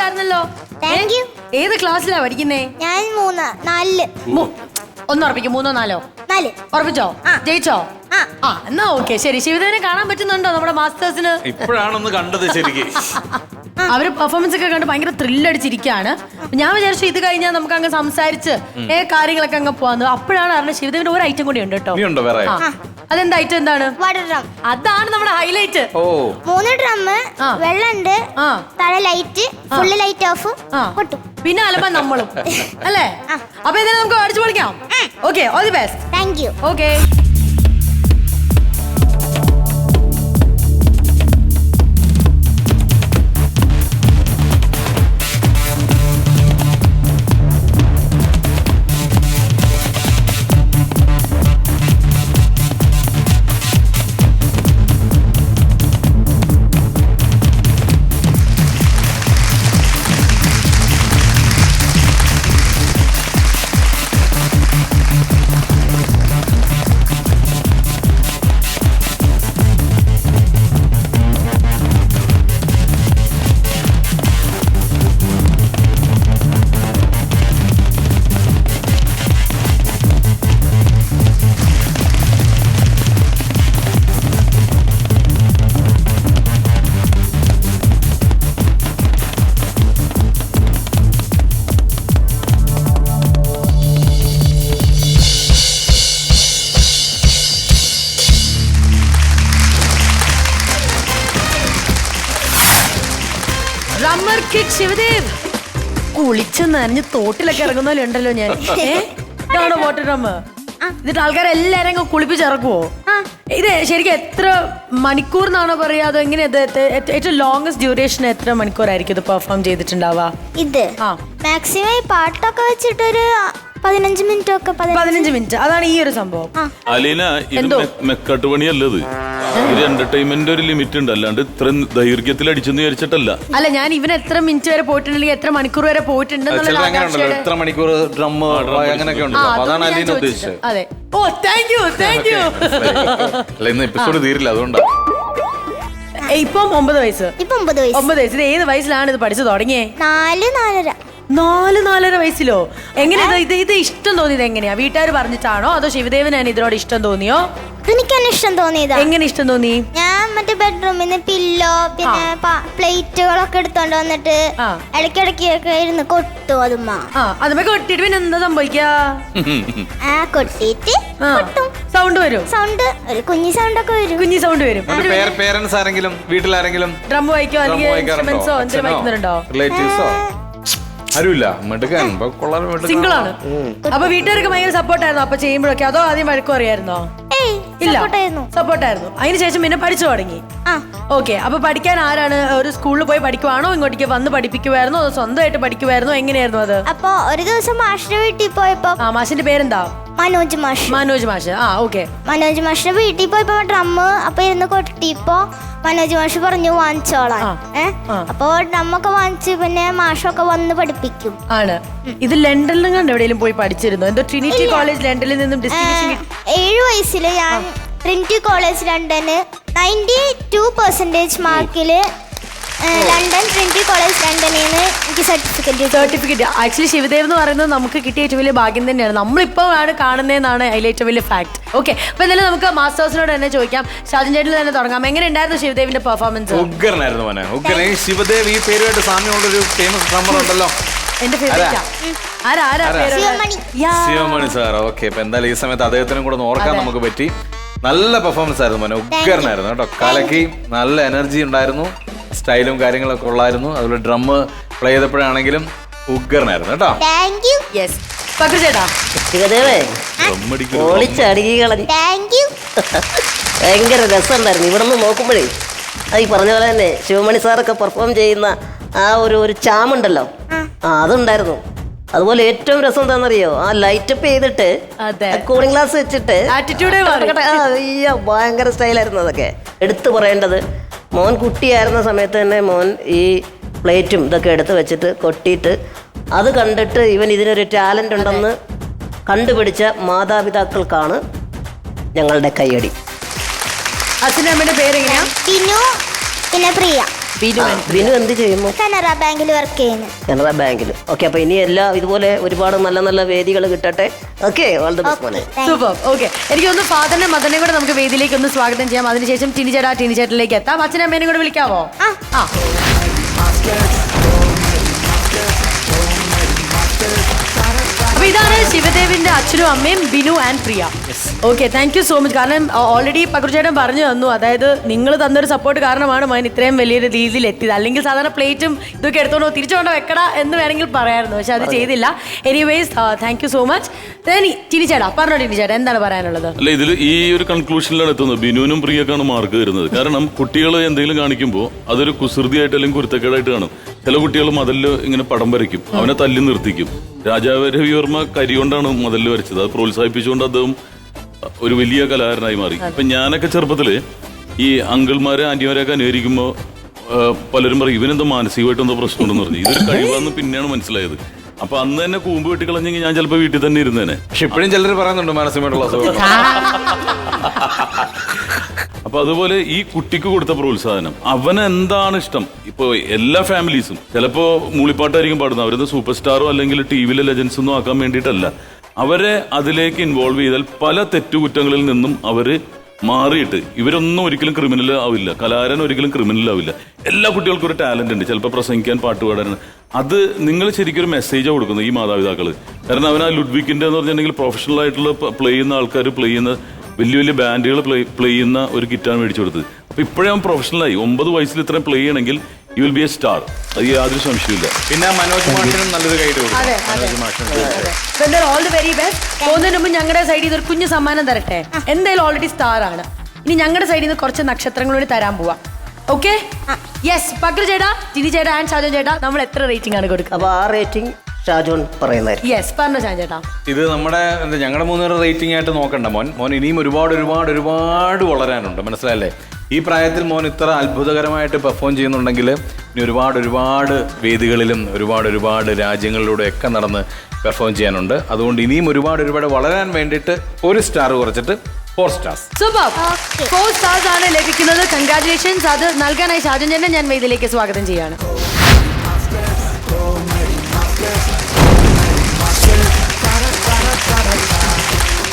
ഉണ്ടായിരുന്നല്ലോ. ഏത് ക്ലാസ്സിലാ പഠിക്കുന്നേ? ഞാൻ 4. ഒന്ന് ഉറപ്പിക്കും, 3 4 4. ഉറപ്പിച്ചോ? ജയിച്ചോ? എന്നാ ഓക്കെ, ശരി. ശിവദേവനെ കാണാൻ പറ്റുന്നുണ്ടോ നമ്മുടെ മാസ്റ്റേഴ്സിന്? ഇപ്പോഴാണൊന്ന് കണ്ടത് ശരിക്കും. അവര് പെർഫോമൻസ് ഒക്കെ കണ്ട് ഭയങ്കര ത്രില്ലടിച്ചിരിക്കുകയാണ്. ഞാൻ വിചാരിച്ചു ഇത് കഴിഞ്ഞാൽ നമുക്ക് അങ്ങ് സംസാരിച്ച് കാര്യങ്ങളൊക്കെ അങ്ങ് പോവാന്ന്. അപ്പോഴാണ് അറിഞ്ഞത് ശിവദേവന്റെ ഒരു ഐറ്റം കൂടി ഉണ്ട് കേട്ടോ. അതെന്താ ഐറ്റം? എന്താണ്? അതാണ് നമ്മുടെ ഹൈലൈറ്റ്. 3 ഡ്രം, വെള്ളമുണ്ട്, തല ലൈറ്റ്, ഫുള്ള് ലൈറ്റ് ഓഫ്, പിന്നെ അലമ്പ നമ്മളും അല്ലേ? അപ്പൊ എന്തായാലും നമുക്ക് അടിച്ചു പൊളിക്കാം. Okay, all the best. Thank you. Okay. Drummer kid Shivadev കുളിച്ച് നനഞ്ഞ് തോട്ടിലൊക്കെ ഇറങ്ങുന്ന പോലെ ഉണ്ടല്ലോ ഞാൻ. ഇതാണോ വാട്ടർ ഡ്രമ്മ്? എന്നിട്ട് ആൾക്കാരെല്ലാരും അങ്ങ് കുളിപ്പിച്ചിറക്കുവോ? ഇത് ശരിക്കും എത്ര മണിക്കൂർ എന്നാണോ പറയാ? അതോ എങ്ങനെ? ഏറ്റവും ലോങ്സ്റ്റ് ഡ്യൂറേഷൻ എത്ര മണിക്കൂറായിരിക്കും ഇത് പെർഫോം ചെയ്തിട്ടുണ്ടാവുക? ഇത് മാക്സിമം പാട്ടൊക്കെ വെച്ചിട്ടൊരു 15 മിനിറ്റ് ഒക്കെ. 15 മിനിറ്റ്, അതാണ് ഈ ഒരു സംഭവം. അലീന, ഇത് മെക്കാട്ട് പണിയല്ലത്. ഒരു എന്റർടൈൻമെന്റ് ഒരു ലിമിറ്റ് ഉണ്ട്, അല്ലാണ്ട് ഇത്ര ദൈർഘ്യത്തിൽ അടിച്ചെന്ന് വിചാരിച്ചിട്ടല്ല. അല്ല, ഞാൻ ഇവന് എത്ര മിനിറ്റ് വരെ പോയിട്ടുണ്ടെങ്കിൽ എത്ര മണിക്കൂർ വരെ പോയിട്ടുണ്ടെന്നുള്ള എത്ര മണിക്കൂർ ഡ്രം അങ്ങനെയൊക്കെ ഉണ്ട്. അതാണ് അലീന ഉദ്ദേശിച്ചത്. അതെ. ഓ, താങ്ക് യു, താങ്ക് യു. അല്ല, ഇന്ന് എപ്പിസോഡ് തീരില്ല, അതുകൊണ്ടാണ്. ഇപ്പം 9 വയസ്സ്. 9 വയസ്സ്. ഇത് ഏത് വയസ്സിലാണ് ഇത് പഠിച്ചു തുടങ്ങിയേ? 4-4.5 വയസ്സിലോ? എങ്ങനെ ഇത് ഇഷ്ടം തോന്നിയത് എങ്ങനെയാ? വീട്ടുകാർ പറഞ്ഞിട്ടാണോ അതോ ശിവദേവന് ഇതിനോട് ഇഷ്ടം തോന്നിയോ? എനിക്കെന്നെ ഇഷ്ടം തോന്നിയതാ. എങ്ങനെ ഇഷ്ടം തോന്നി? ഞാൻ മറ്റേ ബെഡ്റൂമിന്ന് പില്ലോ പിന്നെ പ്ലേറ്റുകളൊക്കെ എടുത്തോണ്ട് വന്നിട്ട് ഇടയ്ക്കിടയ്ക്കൊക്കെ ഇരുന്ന് കൊട്ടു. അതുമ്മ കൊട്ടിട്ട് പിന്നെ എന്താ സംഭവിക്കാ? കൊട്ടിട്ട് സൗണ്ട് വരും. സൗണ്ട് ഒരു കുഞ്ഞി സൗണ്ട് ഒക്കെ വരും. കുഞ്ഞി സൗണ്ട് വരും. പേരൻസ് ആരെങ്കിലും വീട്ടിലാരെങ്കിലും ഡ്രം വായിക്കോ അല്ലെങ്കിൽ ഇൻസ്ട്രുമെന്റ്സോ എന്തെങ്കിലും വായിക്കുന്നുണ്ടോ? റിലേറ്റീവ്സോ? ആരുമില്ല. സിംഗിൾ ആണ്. അപ്പൊ വീട്ടുകാർക്ക് ഭയങ്കര സപ്പോർട്ടായിരുന്നു അപ്പൊ ചെയ്യുമ്പോഴൊക്കെ? അതോ ആദ്യം വഴക്കും അറിയായിരുന്നോ? ഇല്ല, സപ്പോർട്ടായിരുന്നു. അതിനുശേഷം പിന്നെ പഠിച്ചു തുടങ്ങി. ഓക്കെ. അപ്പൊ പഠിക്കാൻ ആരാണ്? ഒരു സ്കൂളിൽ പോയി പഠിക്കുവാണോ ഇങ്ങോട്ടേക്ക് വന്ന് പഠിപ്പിക്കുവായിരുന്നോ അതോ സ്വന്തമായിട്ട് പഠിക്കുവായിരുന്നോ? എങ്ങനെയായിരുന്നു അത്? അപ്പൊ ഒരു ദിവസം മാഷിന്റെ വീട്ടിൽ പോയപ്പോ, മാഷിന്റെ പേരെന്താ? മനോജ് മാഷ്. മനോജ് മാഷ്. ഓക്കെ. മനോജ് മാഷിന്റെ വീട്ടിൽ പോയപ്പോ ഡ്രമ്മ് അപ്പൊ ഇരുന്ന് കൊട്ടിപ്പോ മനോജ് മാഷ് പറഞ്ഞു വാങ്ങിച്ചോളാൻ. അപ്പൊ ഡ്രമ്മൊക്കെ വാങ്ങിച്ച് പിന്നെ മാഷൊക്കെ വന്ന് പഠിപ്പിക്കും. ആണ്. ഇത് ലണ്ടനിലും കണ്ട് എവിടെയെങ്കിലും പോയി പഠിച്ചിരുന്നു? എന്തോ ട്രിനിറ്റി കോളേജ് ലണ്ടനിൽ നിന്നും ഡിസ്റ്റിങ്ഷൻ 7 വയസ്സില് ഞാൻ ട്രിനിറ്റി കോളേജ് ലണ്ടന് 92% മാർക്കില് ലണ്ടൻ ട്രിനിറ്റി കോളേജ് ലണ്ടനിൽ നിന്ന് എനിക്ക് സർട്ടിഫിക്കറ്റ്. ആക്ച്വലി ശിവദേവ് എന്ന് പറയുന്നത് നമുക്ക് കിട്ടിയ ഏറ്റവും വലിയ ഭാഗ്യം തന്നെയാണ്. നമ്മളിപ്പോ ആണ് കാണുന്നതെന്നാണ് അതിൽ ഏറ്റവും വലിയ ഫാക്ട്. ഓക്കെ. അപ്പൊ എന്തായാലും നമുക്ക് മാസ്റ്റേഴ്സിനോട് തന്നെ ചോദിക്കാം. ഷാജൻ ചേട്ടനിൽ തന്നെ തുടങ്ങാം. എങ്ങനെ ഉണ്ടായിരുന്നു ശിവദേവിന്റെ പെർഫോമൻസ്? ഉഗ്രനായിരുന്നു മോനെ, ഉഗ്രൻ. ശിവദേവ് ഈ പേരുമായിട്ട് സാമ്യമുള്ളൊരു ഫേമസ് ഡ്രമ്മർ ഉണ്ടല്ലോ. എന്റെ ഫേവറേറ്റ് ശിവമണി സാർ. ഓക്കെ. അപ്പൊ എന്തായാലും ഈ സമയത്ത് അദ്ദേഹത്തിനും കൂടെ ഓർക്കാൻ നമുക്ക് പറ്റി. നല്ല പെർഫോമൻസ് ആയിരുന്നു മോനെ, ഉഗ്രനായിരുന്നു കേട്ടോ. കലക്കി, നല്ല എനർജി ഉണ്ടായിരുന്നു, സ്റ്റൈലും കാര്യങ്ങളൊക്കെ ഉള്ളായിരുന്നു. അതുപോലെ ഡ്രം പ്ലേ ചെയ്തപ്പോഴാണെങ്കിലും ഉഗ്രനായിരുന്നു കേട്ടോ. ഭയങ്കര രസമുണ്ടായിരുന്നു. ഇവിടെ നിന്ന് നോക്കുമ്പോഴേ ഈ പറഞ്ഞ പോലെ തന്നെ ശിവമണി സാറൊക്കെ പെർഫോം ചെയ്യുന്ന ആ ഒരു ചാമുണ്ടല്ലോ, അതുണ്ടായിരുന്നു. അതുപോലെ ഏറ്റവും രസം എന്താണെന്നറിയോ? ആ ലൈറ്റപ്പ് ചെയ്തിട്ട് കൂളിംഗ് ഗ്ലാസ് വെച്ചിട്ട് ഭയങ്കര സ്റ്റൈലായിരുന്നു. അതൊക്കെ എടുത്തു പറയേണ്ടത്. മോൻ കുട്ടിയായിരുന്ന സമയത്ത് തന്നെ മോൻ ഈ പ്ലേറ്റും ഇതൊക്കെ എടുത്ത് വെച്ചിട്ട് കൊട്ടിയിട്ട് അത് കണ്ടിട്ട് ഇവൻ ഇതിനൊരു ടാലൻ്റ് ഉണ്ടെന്ന് കണ്ടുപിടിച്ച മാതാപിതാക്കൾക്കാണ് ഞങ്ങളുടെ കയ്യടി. അച്ഛൻ്റെ അമ്മയുടെ പേരെങ്ങനെയാ? പിന്നെ പ്രിയ. ബിനു എന്ത് ചെയ്യുന്നു? കനറ ബാങ്കിൽ വർക്ക് ചെയ്യുന്നു. കനറ ബാങ്കിൽ. ഓക്കെ, അപ്പൊ ഇനി എല്ലാം ഇതുപോലെ ഒരുപാട് നല്ല നല്ല വേദികൾ കിട്ടട്ടെ. ഓക്കെ, ഓൾ ദി ബെസ്റ്റ് മോനെ. സൂപ്പർ. ഓക്കെ, എനിക്ക് ഒന്ന് ഫാദറിനെ മദറിനെ കൂടെ നമുക്ക് വേദിയിലേക്ക് ഒന്ന് സ്വാഗതം ചെയ്യാം. അതിനുശേഷം ടിനിച്ചേട്ടനിലേക്ക് എത്താം. അച്ഛനും അമ്മേനും കൂടെ വിളിക്കാവോ? ആ. അപ്പൊ ഇതാണ് ശിവദേവിന്റെ അച്ഛനും അമ്മയും Binu and Priya. Okay, thank you so much. കാരണം ഓൾറെഡി പകർച്ചേട്ടൻ പറഞ്ഞു തന്നു, അതായത് നിങ്ങൾ തന്നൊരു സപ്പോർട്ട് കാരണമാണ് മോൻ ഇത്രയും വലിയൊരു രീതിയിൽ എത്തിയത്. അല്ലെങ്കിൽ സാധാരണ പ്ലേറ്റും ഇതൊക്കെ എടുത്തോണ്ടോ തിരിച്ചുകൊണ്ട് വെക്കടാ എന്ന് വേണമെങ്കിൽ പറയായിരുന്നു, പക്ഷെ അത് ചെയ്തില്ല. Anyways thank you so much. ടിനിച്ചേട്ടാ പറഞ്ഞോ, ടിനിച്ചേട്ടാ എന്താണ് പറയാനുള്ളത്? അല്ല, ഇതിൽ ഈ ഒരു കൺക്ലൂഷനിലാണ് എത്തുന്നത്. ബിനുവിനും പ്രിയക്കാണ് മാർക്ക് വരുന്നത്. കാരണം കുട്ടികൾ എന്തെങ്കിലും കാണിക്കുമ്പോൾ അതൊരു കുസൃതിയായിട്ട് അല്ലെങ്കിൽ കുരുത്തക്കേടായിട്ട് കാണും. ചില കുട്ടികൾ മതിലിൽ ഇങ്ങനെ പടം വരയ്ക്കും, അവനെ തല്ലി നിർത്തിക്കും. രാജാവ് രവിവർമ്മ കരി കൊണ്ടാണ് മതിലിൽ വരച്ചത്. അത് പ്രോത്സാഹിപ്പിച്ചുകൊണ്ട് അദ്ദേഹം ഒരു വലിയ കലാകാരനായി മാറി. ഇപ്പൊ ഞാനൊക്കെ ചെറുപ്പത്തില് ഈ അങ്കിൾമാരെ ആന്റിമാരെയൊക്കെ അനുകരിക്കുമ്പോൾ പലരും പറയും ഇവനെന്തോ മാനസികമായിട്ട് എന്തോ പ്രശ്നമുണ്ടെന്ന് പറഞ്ഞു. ഇതൊരു കഴിവാന്ന് പിന്നെയാണ് മനസ്സിലായത്. അപ്പൊ അന്ന് തന്നെ കൂമ്പ് വെട്ടിക്കളഞ്ഞെങ്കിൽ ഞാൻ ചിലപ്പോ വീട്ടിൽ തന്നെ ഇരുന്നേനെ. പക്ഷെ ഇപ്പോഴും ചിലർ പറയുന്നുണ്ട് മാനസികമായിട്ടുള്ള അസുഖം. അപ്പൊ അതുപോലെ ഈ കുട്ടിക്ക് കൊടുത്ത പ്രോത്സാഹനം, അവന് എന്താണ് ഇഷ്ടം. ഇപ്പൊ എല്ലാ ഫാമിലീസും ചിലപ്പോ മൂളിപ്പാട്ടായിരിക്കും പാടുന്നത്. അവരത് സൂപ്പർ സ്റ്റാറോ അല്ലെങ്കിൽ ടി വിയിലെ ലെജൻസ് ഒന്നും ആക്കാൻ വേണ്ടിയിട്ടല്ല. അവരെ അതിലേക്ക് ഇൻവോൾവ് ചെയ്താൽ പല തെറ്റുകുറ്റങ്ങളിൽ നിന്നും അവര് മാറിയിട്ട് ഇവരൊന്നും ഒരിക്കലും ക്രിമിനൽ ആവില്ല. കലാകാരൻ ഒരിക്കലും ക്രിമിനൽ ആവില്ല. എല്ലാ കുട്ടികൾക്കും ഒരു ടാലന്റ് ഉണ്ട്. ചിലപ്പോൾ പ്രസംഗിക്കാൻ, പാട്ട് പാടാൻ. അത് നിങ്ങൾ ശരിക്കും ഒരു മെസ്സേജാണ് കൊടുക്കുന്നത് ഈ മാതാപിതാക്കള്. കാരണം അവൻ ആ ലുഡ്വിക്കിന്റെ എന്ന് പറഞ്ഞിട്ടുണ്ടെങ്കിൽ പ്രൊഫഷണൽ ആയിട്ടുള്ള പ്ലേ ചെയ്യുന്ന ആൾക്കാർ പ്ലേ ചെയ്യുന്ന വലിയ വലിയ ബാൻഡുകൾ പ്ലേ ചെയ്യുന്ന ഒരു കിറ്റാണ് മേടിച്ചു കൊടുത്തത്. അപ്പൊ ഇപ്പോഴേ അവൻ പ്രൊഫഷണലായി. 9 വയസ്സിൽ ഇത്രയും പ്ലേ ചെയ്യണമെങ്കിൽ you will be A star. അത് യാതൊരു സംശയമില്ല. പിന്നെ മനോജ് മാഷിനും നല്ലൊരു ഗൈഡ് കൊടുക്കും. All the very best. പോകുന്നതിന് മുമ്പ് ഞങ്ങളുടെ സൈഡിൽ നിന്ന് ഒരു കുഞ്ഞു സമ്മാനം തരട്ടെ. എന്തായാലും ഓൾറെഡി സ്റ്റാർ ആണ്. ഇനി ഞങ്ങളുടെ സൈഡിൽ നിന്ന് കുറച്ച് നക്ഷത്രങ്ങളോട് തരാൻ പോവാം. Okay, yes. പക്രു ചേട്ടാ, ടിനി ചേട്ടാ ആൻഡ് ഷാജോൻ ചേട്ടാ, നമ്മൾ എത്ര റേറ്റിംഗ് ആണ് കൊടുക്കുക? അപ്പൊ ആ റേറ്റിംഗ് ഷാജോൻ പറയുന്നത്. യെസ്, പറഞ്ഞോ ഷാജോൻ ചേട്ടാ. ഇത് ഞങ്ങളുടെ 3 റേറ്റിംഗ് ആയിട്ട് നോക്കണ്ട. മോൻ ഇനിയും ഒരുപാട് വളരാനുണ്ട്, മനസ്സിലായല്ലേ? ഈ പ്രായത്തിൽ മോൻ ഇത്ര അത്ഭുതകരമായിട്ട് പെർഫോം ചെയ്യുന്നുണ്ടെങ്കിൽ ഇനി ഒരുപാട് വേദികളിലും ഒരുപാട് രാജ്യങ്ങളിലൂടെ ഒക്കെ നടന്ന് പെർഫോം ചെയ്യാനുണ്ട്. അതുകൊണ്ട് ഇനിയും ഒരുപാട് വളരാൻ വേണ്ടിയിട്ട് ഒരു സ്റ്റാർ കുറച്ചിട്ട് 4 stars. സൂപ്പർ. 4 stars ആണ് ലഭിക്കുന്നത്. കൺഗ്രാറ്റുലേഷൻസ്. അത് നൽകാനായി ഷാജോൻ ചേട്ടനെ ഞാൻ വേദിയിലേക്ക് സ്വാഗതം ചെയ്യാണ്.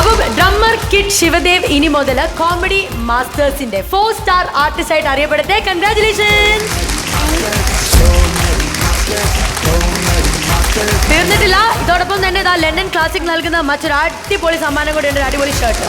അപ്പൊ ഡ്രമ്മർ കിഡ് ശിവദേവ് ഇനി മുതൽ കോമഡി മാസ്റ്റേഴ്സിന്റെ 4 star ആർട്ടിസ്റ്റ് ആയിട്ട് അറിയപ്പെടട്ടെ. കൺഗ്രാറ്റുലേഷൻസ്. തീർന്നിട്ടില്ല. ഇതോടൊപ്പം തന്നെ ലണ്ടൻ ക്ലാസിക് നൽകുന്ന മറ്റൊരു അടിപൊളി സമ്മാനം കൂടെ ഉണ്ട്. ഒരു അടിപൊളി ഷർട്ട്.